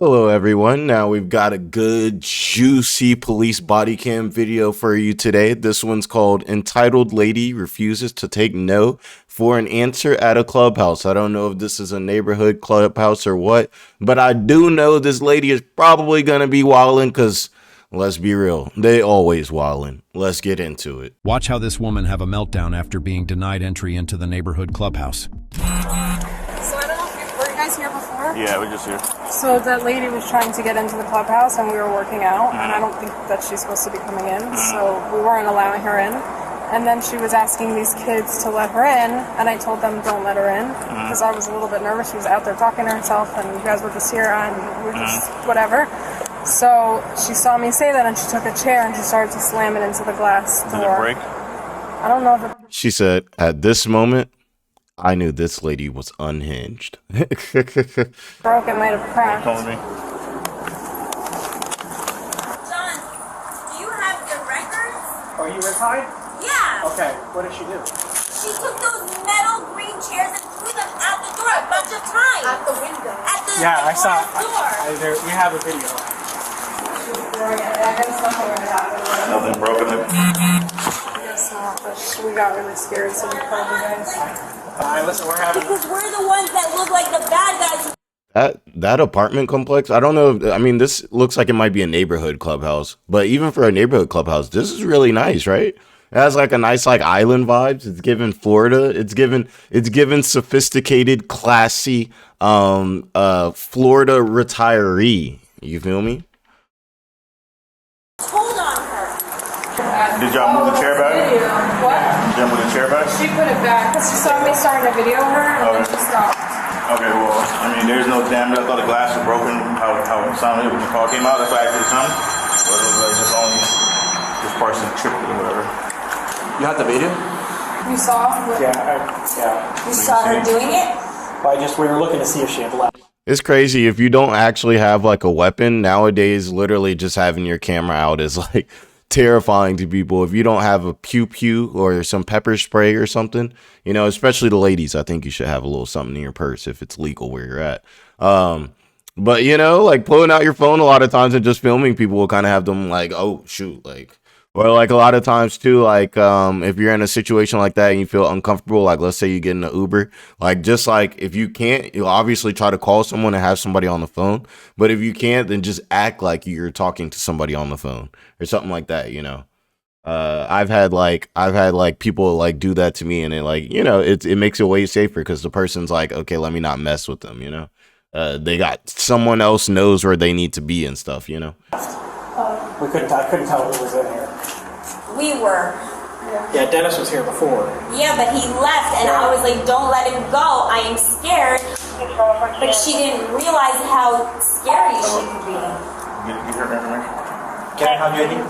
Hello, everyone. Now we've got a good, juicy police body cam video for you today. This one's called Entitled Lady Refuses to Take No for an Answer at a Clubhouse. I don't know if this is a neighborhood clubhouse or what, but I do know this lady is probably going to be wilding because, let's be real, they always wilding. Let's get into it. Watch how this woman have a meltdown after being denied entry into the neighborhood clubhouse. So I don't know if were you guys here before? Yeah, we're just here. So that lady was trying to get into the clubhouse and we were working out, and I don't think that she's supposed to be coming in, so we weren't allowing her in. And then she was asking these kids to let her in, and I told them don't let her in because I was a little bit nervous. She was out there talking to herself, and you guys were just here and we were just whatever. So she saw me say that, and she took a chair and she started to slam it into the glass door. Did it break? I don't know if it She said, at this moment, I knew this lady was unhinged. broke. It might have cracked. Calling me. John, do you have the records? Are you retired? Yeah. Okay, what did she do? She took those metal green chairs and threw them out the door a bunch of times. At the window. At the Yeah, I saw. door. We have a video. Nothing broken. Guess not, but we got really scared, so we called you guys. Listen, we're having. Because we're the ones that look like the bad guys. That apartment complex, I don't know. I mean, this looks like it might be a neighborhood clubhouse, but even for a neighborhood clubhouse, this is really nice, right? It has like a nice like island vibes. It's given Florida. It's given sophisticated, classy, Florida retiree. You feel me? Hold on her. Did y'all move the chair back? What? Did y'all move the chair back? She put it back because she saw me starting to video her, and then she stopped. Okay, well, I mean, there's no damage. I thought the glass was broken. How it sounded when the call came out. That's why I actually come. But it was like just only this person tripped it or whatever. You had the video? You saw? What? Yeah. You saw her doing it? We were looking to see if she had left. It's crazy if you don't actually have like a weapon nowadays. Literally, just having your camera out is like terrifying to people. If you don't have a pew pew or some pepper spray or something, you know, especially the ladies, I think you should have a little something in your purse if it's legal where you're at. But you know, like pulling out your phone a lot of times and just filming people will kind of have them like, oh shoot, like, or like a lot of times too, like if you're in a situation like that and you feel uncomfortable, like let's say you get in an Uber, like just like if you can't, you'll obviously try to call someone and have somebody on the phone. But if you can't, then just act like you're talking to somebody on the phone or something like that, you know. I've had like people like do that to me, and it like, you know, it makes it way safer because the person's like, okay, let me not mess with them, you know. They got someone else knows where they need to be and stuff, you know. I couldn't tell who was in here. We were. Yeah, Dennis was here before. Yeah, but he left, and I was like, don't let him go. I am scared. But she didn't realize how scary she could be. Get her information. Can I have you in here?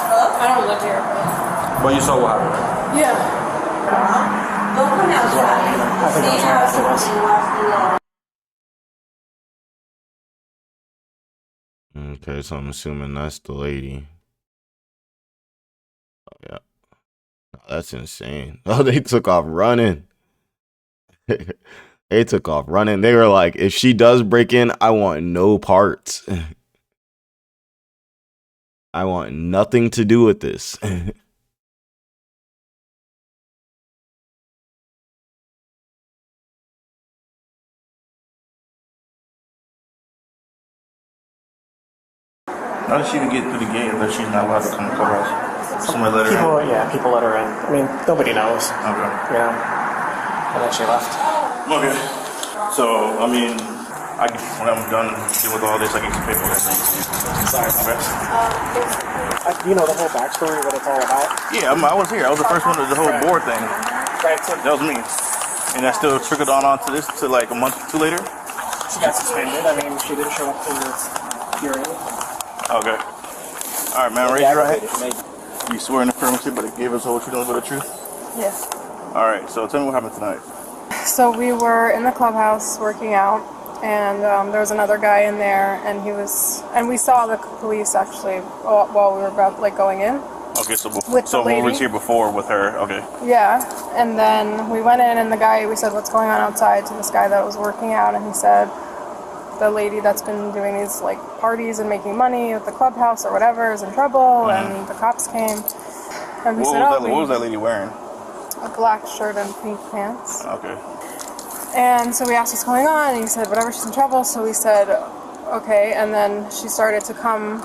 Hello? I don't live here. Well, you saw what happened. Yeah. Don't come outside. I think Stay in I'm the house trying to and do watch the law. Okay, so I'm assuming that's the lady. Oh, yeah. Oh, that's insane. Oh, they took off running. They took off running. They were like, if she does break in, I want no parts. I want nothing to do with this. How did she even get through the gate if she's not allowed to come to the clubhouse? Somebody let her in? People let her in. I mean, nobody knows. Okay. You know? And then she left. Okay. So, I mean, when I'm done dealing with all this, I get some paperwork. Sorry. Okay. You know the whole backstory, what it's all about? Yeah, I was here. I was the first one to the whole board thing. Right, so That was me. And that still trickled on onto this to like a month or two later. she got suspended. I mean, she didn't show up for your hearing. Okay. All right, man. Raise your right hand. You swear in affirmative, but it gave us the whole truth and the truth. Yes. All right. So tell me what happened tonight. So we were in the clubhouse working out, and there was another guy in there, and we saw the police actually while we were about like going in. Okay, so with the lady. who was here before with her? Okay. Yeah, and then we went in, and we said, what's going on outside, to this guy that was working out, and he said, the lady that's been doing these like parties and making money at the clubhouse or whatever is in trouble, and the cops came. And we said, what was that lady wearing? A black shirt and pink pants. Okay. And so we asked what's going on, and he said, whatever, she's in trouble. So we said, okay, and then she started to come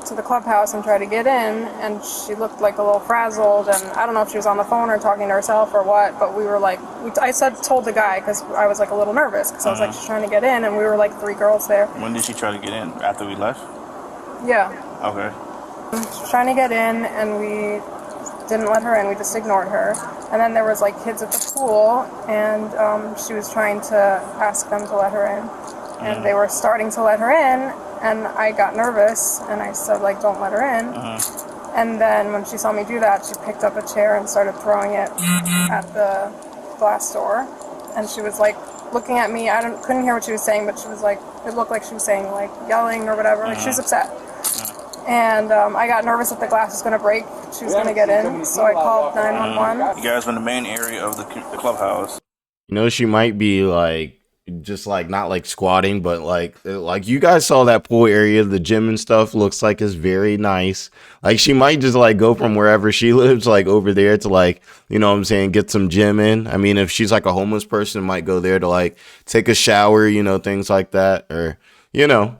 to the clubhouse and try to get in, and she looked like a little frazzled, and I don't know if she was on the phone or talking to herself or what, but we were like, told the guy, because I was like a little nervous, because I was like, she's trying to get in, and we were like 3 girls there. When did she try to get in? After we left? Yeah. Okay. She was trying to get in, and we didn't let her in, we just ignored her. And then there was like kids at the pool, and she was trying to ask them to let her in. And they were starting to let her in, and I got nervous, and I said, like, don't let her in. And then when she saw me do that, she picked up a chair and started throwing it at the glass door. And she was, like, looking at me. I couldn't hear what she was saying, but she was, like, it looked like she was saying, like, yelling or whatever. Like, she was upset. And I got nervous that the glass was going to break. She was going to get in, so I called 911. You guys were in the main area of the clubhouse. You know, she might be like, just like not like squatting, but like you guys saw that pool area, the gym and stuff looks like it's very nice. Like she might just like go from wherever she lives like over there to like, you know what I'm saying, get some gym in. I mean, if she's like a homeless person, might go there to like take a shower, you know, things like that. Or, you know,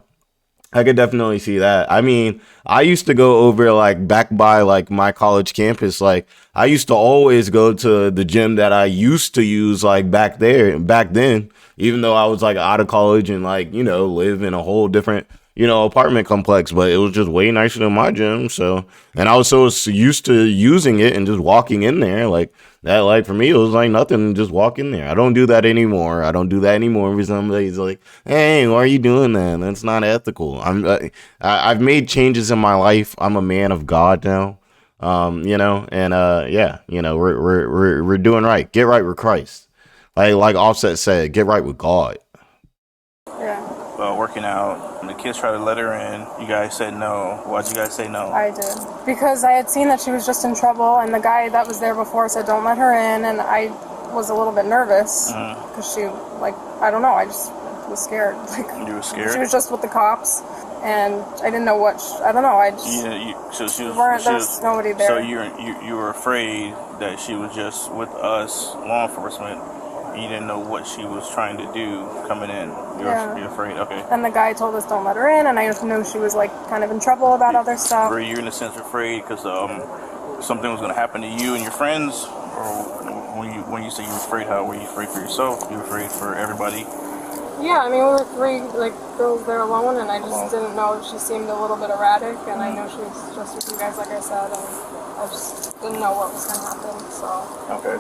I could definitely see that. I mean, I used to go over like back by like my college campus. Like I used to always go to the gym that I used to use like back then, even though I was like out of college and like, you know, live in a whole different, you know, apartment complex, but it was just way nicer than my gym. So, and I was so used to using it and just walking in there like that. Like for me, it was like nothing, just walk in there. I don't do that anymore. Because somebody's like, hey, why are you doing that? That's not ethical. I've made changes in my life. I'm a man of God now. You know, and yeah, you know, we're doing right. Get right with Christ. Like Offset said, get right with God. Yeah. Working out, and the kids tried to let her in. You guys said no. Why'd you guys say no? I did. Because I had seen that she was just in trouble, and the guy that was there before said don't let her in, and I was a little bit nervous because she, like, I don't know, I just was scared. Like, you were scared? She was just with the cops, and I didn't know what, I don't know, I just, there was nobody there. So you were afraid that she was just with us, law enforcement. You didn't know what she was trying to do coming in. You're afraid, okay. And the guy told us don't let her in, and I just knew she was like kind of in trouble about other stuff. Were you in a sense afraid because something was going to happen to you and your friends? Or when you say you were afraid, how were you afraid for yourself? You were afraid for everybody? Yeah, I mean, we were 3 like girls there alone, and I just didn't know. She seemed a little bit erratic, and I know she was just with you guys, like I said, and I just didn't know what was going to happen, so. Okay.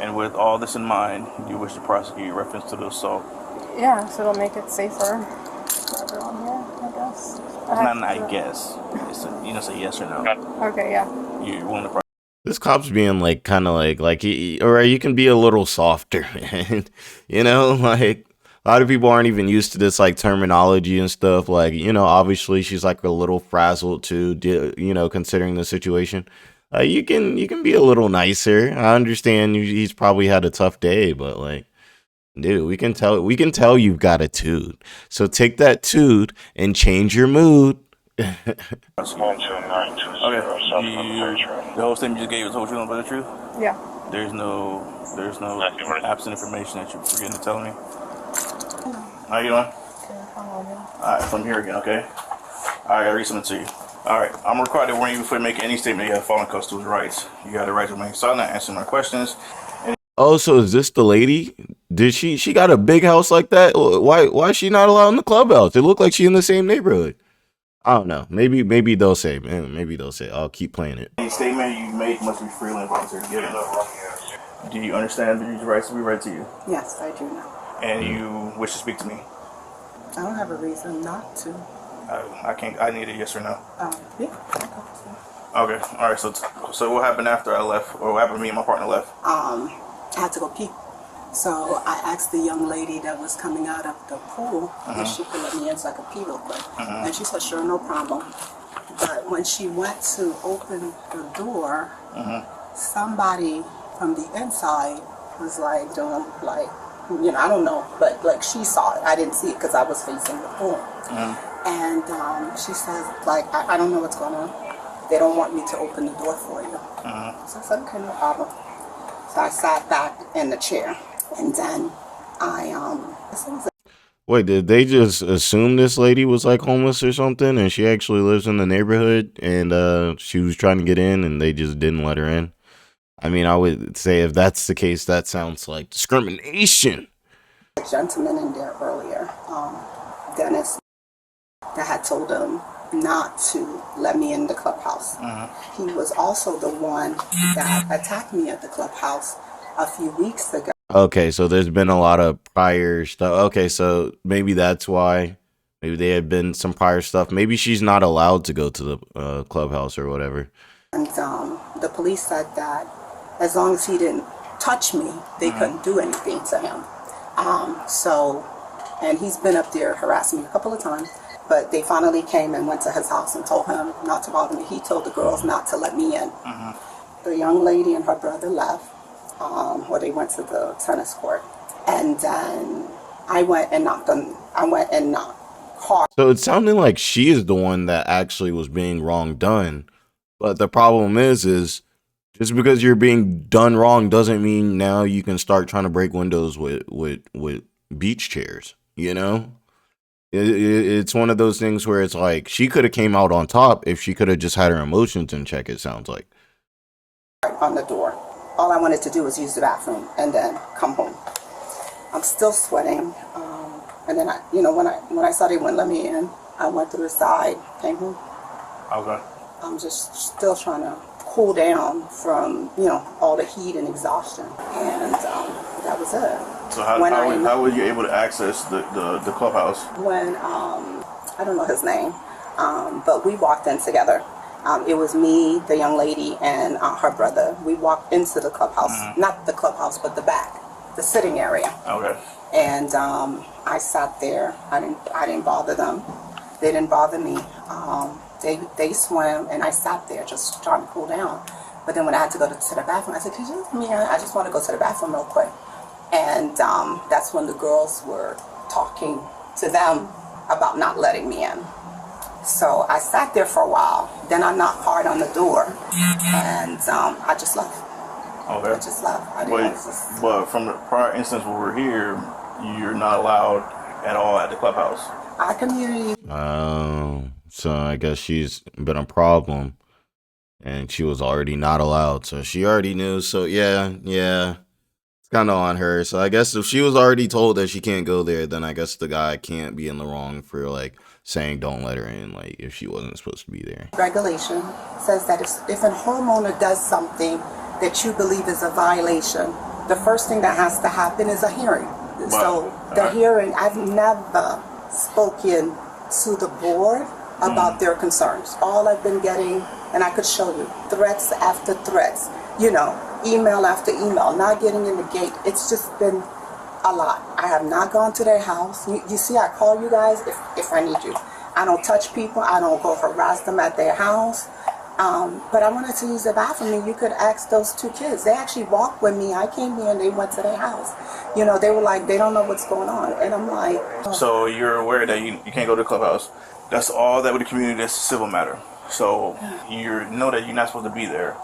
And with all this in mind, you wish to prosecute reference to the assault? Yeah, so it'll make it safer for everyone here, I guess. It's not an I guess. You know, say yes or no. Okay, yeah. You want to This cop's being like kind of like or you can be a little softer, man. You know, like a lot of people aren't even used to this like terminology and stuff. Like, you know, obviously she's like a little frazzled too, you know, considering the situation. You can be a little nicer. I understand he's probably had a tough day, but like, dude, we can tell you've got a toot. So take that toot and change your mood. Okay. The whole statement you just gave is the whole truth and the truth? Yeah. There's no absent information that you're forgetting to tell me. How you doing? Alright, so I'm here again, okay? I gotta read something to you. Alright, I'm required to warn you before you make any statement you have fallen constitutional rights. You got the right to remain silent, answer my questions. Oh, so is this the lady? Did she got a big house like that? Why is she not allowed in the clubhouse? It looked like she in the same neighborhood. I don't know. Maybe they'll say. Maybe they'll say. I'll keep playing it. Any statement you make must be freely and voluntarily given. Do you understand the rights to be read to you? Yes, I do now. And you wish to speak to me? I don't have a reason not to. I can't. I need a yes or no. Yeah. Okay. All right. So what happened after I left, or what happened to me and my partner left? I had to go pee. So I asked the young lady that was coming out of the pool if she could let me in so I could pee real quick. And she said, sure, no problem. But when she went to open the door, somebody from the inside was like doing like, I don't know, but like she saw it. I didn't see it because I was facing the door. And she says, like, I don't know what's going on. They don't want me to open the door for you. So I said, okay, no problem. So I sat back in the chair, and then Wait, did they just assume this lady was like homeless or something, and she actually lives in the neighborhood, and she was trying to get in, and they just didn't let her in? I mean, I would say if that's the case, that sounds like discrimination. a gentleman in there earlier, Dennis, that had told him not to let me in the clubhouse. He was also the one that attacked me at the clubhouse a few weeks ago. Okay, so there's been a lot of prior stuff. Okay, so maybe that's why. Maybe there had been some prior stuff. Maybe she's not allowed to go to the clubhouse or whatever. And the police said that as long as he didn't touch me, they couldn't do anything to him. And he's been up there harassing me a couple of times, but they finally came and went to his house and told him not to bother me. He told the girls not to let me in. The young lady and her brother left, or they went to the tennis court. And then I went and knocked hard. So it sounded like she is the one that actually was being wrong done. But the problem is just because you're being done wrong doesn't mean now you can start trying to break windows with beach chairs, you know? It's one of those things where it's like she could have came out on top if she could have just had her emotions in check, it sounds like. On the door. All I wanted to do was use the bathroom and then come home. I'm still sweating. And then when I saw they wouldn't let me in, I went to the side, came home. Okay. I'm just still trying to cool down from, all the heat and exhaustion. And that was it. So how were you able to access the clubhouse? When, I don't know his name, but we walked in together. It was me, the young lady, and her brother. We walked into the clubhouse, not the clubhouse, but the back, the sitting area. Okay. And I sat there. I didn't bother them. They didn't bother me. They swam, and I sat there just trying to cool down. But then when I had to go to the bathroom, I said, "Could you let me in? I just want to go to the bathroom real quick." And that's when the girls were talking to them about not letting me in. So I sat there for a while. Then I knocked hard on the door, and I just left. Okay. I just left. But from the prior instance where we're here, you're not allowed at all at the clubhouse. I can hear you. So I guess she's been a problem, and she was already not allowed. So she already knew. So yeah, it's kind of on her. So I guess if she was already told that she can't go there, then I guess the guy can't be in the wrong for like saying don't let her in, like if she wasn't supposed to be there. Regulation says that if a homeowner does something that you believe is a violation, the first thing that has to happen is a hearing. So the hearing, I've never spoken to the board about their concerns. All I've been getting, and I could show you, threats after threats, email after email, not getting in the gate. It's just been a lot. I have not gone to their house. You see, I call you guys if I need you. I don't touch people. I don't go harass them at their house. But I wanted to use the bathroom, and you could ask those two kids. They actually walked with me. I came here and they went to their house. They were like, they don't know what's going on. And I'm like... So you're aware that you can't go to the clubhouse. That's all that with the community, that's a civil matter. So you know that you're not supposed to be there.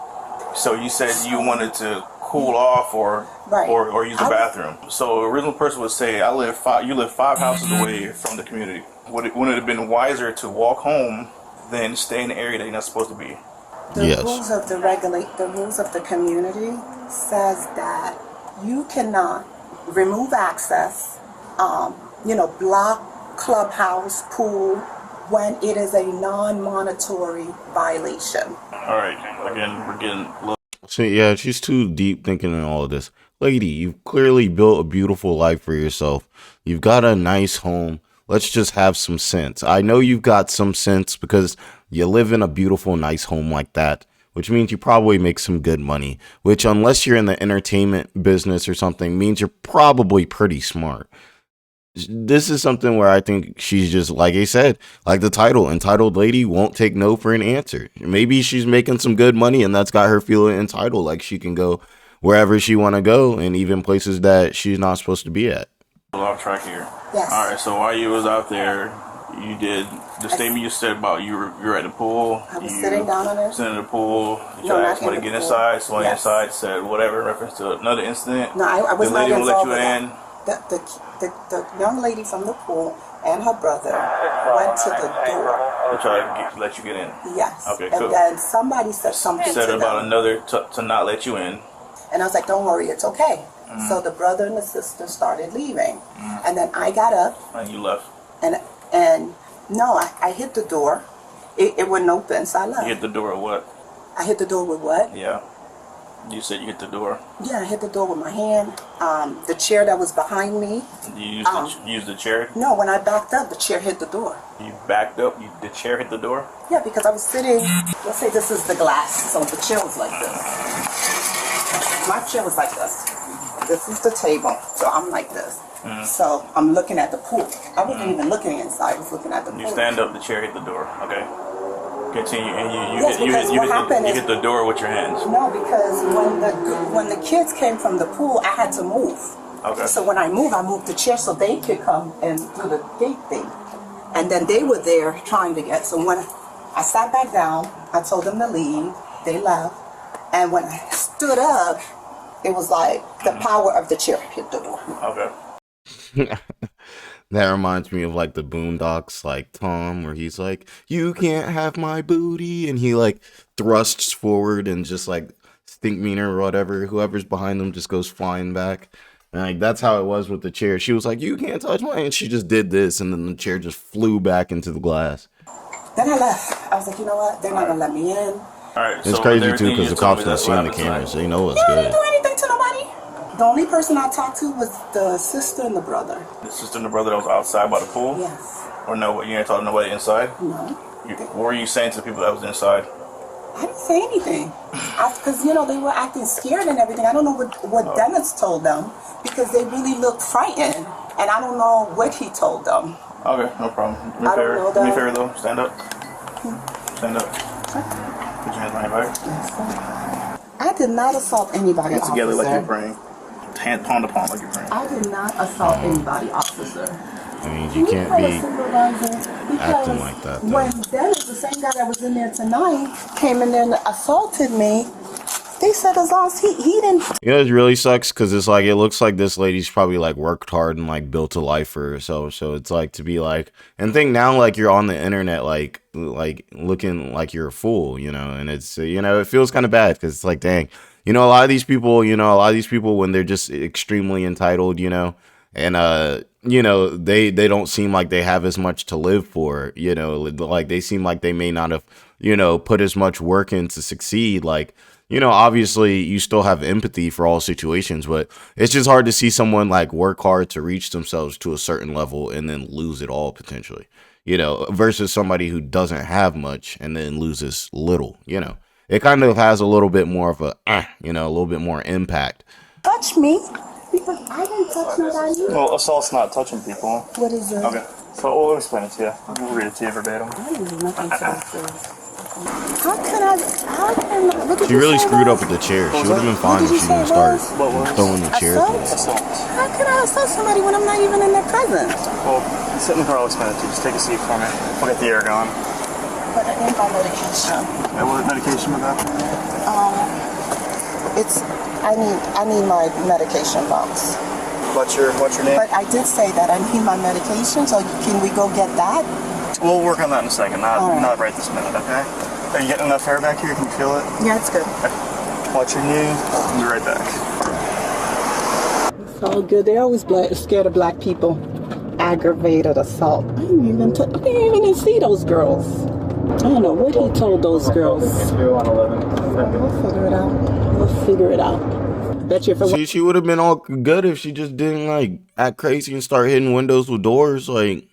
So you said you wanted to cool off or use the bathroom. So a reasonable person would say, you live 5 houses away from the community. Wouldn't it have been wiser to walk home than stay in the area that you're not supposed to be? The rules of the rules of the community says that you cannot remove access, block clubhouse, pool, when it is a non-monetary violation. All right. Again, we're getting low. So yeah, she's too deep thinking in all of this. Lady, you've clearly built a beautiful life for yourself. You've got a nice home. Let's just have some sense. I know you've got some sense because you live in a beautiful, nice home like that, which means you probably make some good money, which unless you're in the entertainment business or something means you're probably pretty smart. this is something where I think she's just, like I said, like the title, entitled lady won't take no for an answer. Maybe she's making some good money and that's got her feeling entitled, like she can go wherever she want to go and even places that she's not supposed to be at. Off track here. Yes. All right. So while you was out there, you did the statement you said about you were at the pool. I was sitting down on it. Sitting in the pool. You No, tried to not ask somebody in to the get pool. inside. Someone Yes. inside said whatever in reference to another incident. No, I was the not lady won't let involved you with in. that. The young lady from the pool and her brother went to the door. They tried to let you get in. Yes. Okay, cool. And then somebody said something Said to about them. another to not let you in. And I was like, don't worry, it's okay. So the brother and the sister started leaving. And then I got up And you left. and no, I hit the door. It wouldn't open, so I left. You hit the door with what? I hit the door with what? Yeah. You said you hit the door. Yeah, I hit the door with my hand. The chair that was behind me. You used the chair. No, when I backed up, the chair hit the door. You backed up. The chair hit the door. Yeah, because I was sitting, let's say this is the glass, so the chair was like this. My chair was like this. This is the table, so I'm like this. So I'm looking at the pool. I wasn't even looking inside, I was looking at the pool. You stand up. The chair hit the door. Okay. Continue. And Yes, because what happened you is- hit the door with your hands. No, because when the kids came from the pool, I had to move. Okay. So when I moved the chair so they could come and do the gate thing. And then they were there trying to get, so when I sat back down, I told them to leave, they left. And when I stood up, it was like the power of the chair hit the door. Okay. That reminds me of like the Boondocks, like Tom, where he's like, "You can't have my booty," and he like thrusts forward and just like stink meaner or whatever. Whoever's behind him just goes flying back. And like that's how it was with the chair. She was like, "You can't touch my," and she just did this, and then the chair just flew back into the glass. Then I left. I was like, you know what? They're not gonna let me in. All right. It's so crazy with too everything because you the told cops me, don't that's see what in the happened cameras. tonight. They know what's They good. didn't do anything to nobody. The only person I talked to was the sister and the brother. The sister and the brother that was outside by the pool. Yes. Or no? You ain't talking to nobody inside. No. What were you saying to the people that was inside? I didn't say anything. Because, you know, they were acting scared and everything. I don't know what Dennis told them because they really looked frightened. And I don't know what he told them. Okay, no problem. Do me I a don't favor. know Do me a that. favor though. Stand up. Stand up. Put your hands on your back. I did not assault anybody, Hands together like you're officer. praying. Hand palm to palm like you're praying. I did not assault anybody, officer. I mean, you can't be acting like that, though. When Dennis, the same guy that was in there tonight, came in there and assaulted me, they said as long as he didn't. You know, it really sucks because it's like it looks like this lady's probably like worked hard and like built a life for herself. So it's like to be like, and think now like you're on the internet like looking like you're a fool, you know, and it's you know it feels kind of bad because it's like dang, you know, a lot of these people when they're just extremely entitled, you know, and you know they don't seem like they have as much to live for, you know, like they seem like they may not have, you know, put as much work in to succeed, like. You know, obviously you still have empathy for all situations, but it's just hard to see someone like work hard to reach themselves to a certain level and then lose it all potentially, you know, versus somebody who doesn't have much and then loses little, you know, it kind of has a little bit more of a, you know, a little bit more impact. Touch me because I didn't touch nobody. Well, assault's not touching people. What is it? Okay. So we'll explain it to you. We'll read it to you verbatim. I didn't do nothing to this. How can what did She you really say screwed was? up with the chair. She would have been fine What if did she you didn't say start was? What was? throwing the chair Assault? through. Assault. How can I assault somebody when I'm not even in their presence? Well, sit in the car. I'll explain it to you. Just take a seat for me. We'll get the air going. But I didn't buy medication. Yeah, what medication was that? I need my medication box. What's your name? But I did say that I need my medication, so can we go get that? We'll work on that in a second. All right. Not right this minute, okay? Are you getting enough air back here? Can you feel it? Yeah, it's good. Watch your knee. I'll be right back. It's all good. They always scared of black people. Aggravated assault. I didn't even see those girls. I don't know what he told those girls. We'll figure it out. Bet you if it She would have been all good if she just didn't like act crazy and start hitting windows with doors, like.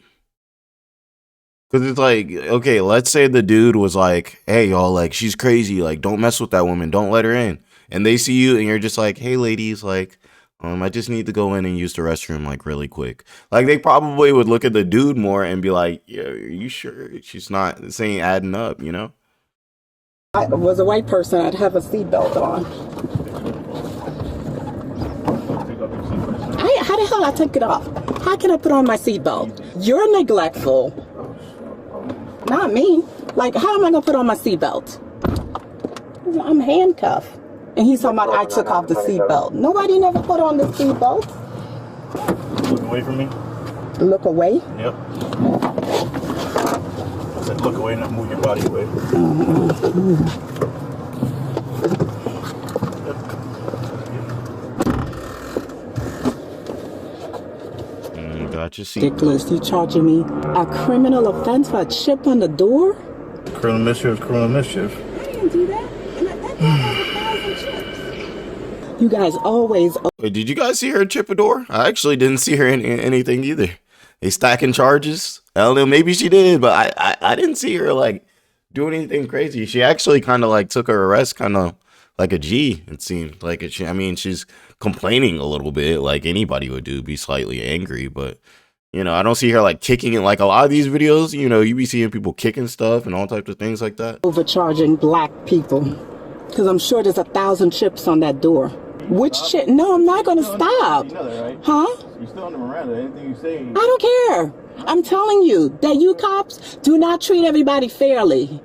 Cause it's like, okay, let's say the dude was like, "Hey, y'all, like she's crazy, like don't mess with that woman, don't let her in." And they see you, and you're just like, "Hey, ladies, like I just need to go in and use the restroom like really quick. Like they probably would look at the dude more and be like, yeah, are you sure she's not, this ain't adding up, you know? I was a white person, I'd have a seatbelt on. How the hell I take it off? How can I put on my seatbelt? You're neglectful. Not me. Like, how am I gonna put on my seatbelt? I'm handcuffed. And he's talking about I took off the seatbelt. Nobody never put on the seatbelt. Look away from me. Look away? Yep. I said look away, not move your body away. Gotcha. Ridiculous. You charging me a criminal offense for a chip on the door? Criminal mischief is criminal mischief. I didn't do that. And that door has 1,000 chips. You guys always. Wait, did you guys see her chip a door? I actually didn't see her in anything either. They stacking charges. I don't know. Maybe she did, but I didn't see her like do anything crazy. She actually kind of like took her arrest kind of like a G. It seemed like it. I mean, she's complaining a little bit, like anybody would do, be slightly angry, but you know, I don't see her like kicking it. Like a lot of these videos, you know, you be seeing people kicking stuff and all types of things like that. Overcharging black people, because I'm sure there's 1,000 chips on that door. Which chip? No, I'm not going to stop. You know that, right? Huh? You're still under Miranda. Anything you say. I don't care. I'm telling you that you cops do not treat everybody fairly.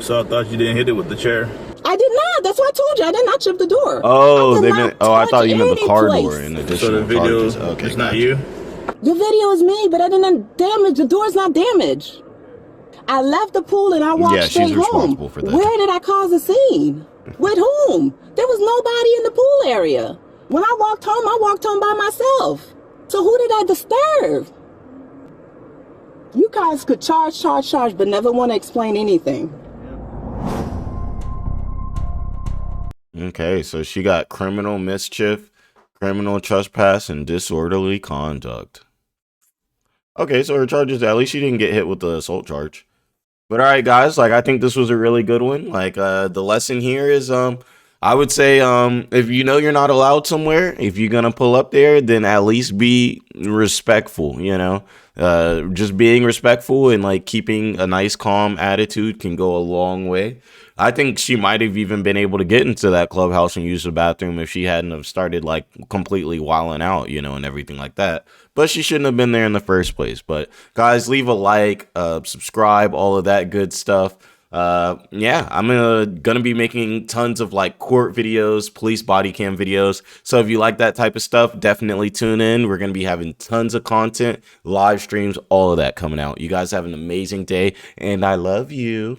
So I thought you didn't hit it with the chair. I did not. That's what I told you. I did not chip the door. Oh, they meant. Oh, I thought you meant the car place. door in addition. So the video is okay, not you. The video is me, but I didn't damage. The door's not damaged. I left the pool and I walked straight home. Responsible for that. Where did I cause a scene? With whom? There was nobody in the pool area. When I walked home by myself. So who did I disturb? You guys could charge, but never want to explain anything. Okay, so she got criminal mischief, criminal trespass, and disorderly conduct. Okay, so her charges, at least she didn't get hit with the assault charge. But all right, guys, like I think this was a really good one. Like the lesson here is I would say if you know you're not allowed somewhere, if you're gonna pull up there, then at least be respectful, you know. Just being respectful and like keeping a nice calm attitude can go a long way. I think she might have even been able to get into that clubhouse and use the bathroom if she hadn't have started like completely wilding out, you know, and everything like that. But she shouldn't have been there in the first place. But guys, leave a like, subscribe, all of that good stuff. Yeah, I'm gonna be making tons of like court videos, police body cam videos. So if you like that type of stuff, definitely tune in. We're gonna be having tons of content, live streams, all of that coming out. You guys have an amazing day, and I love you.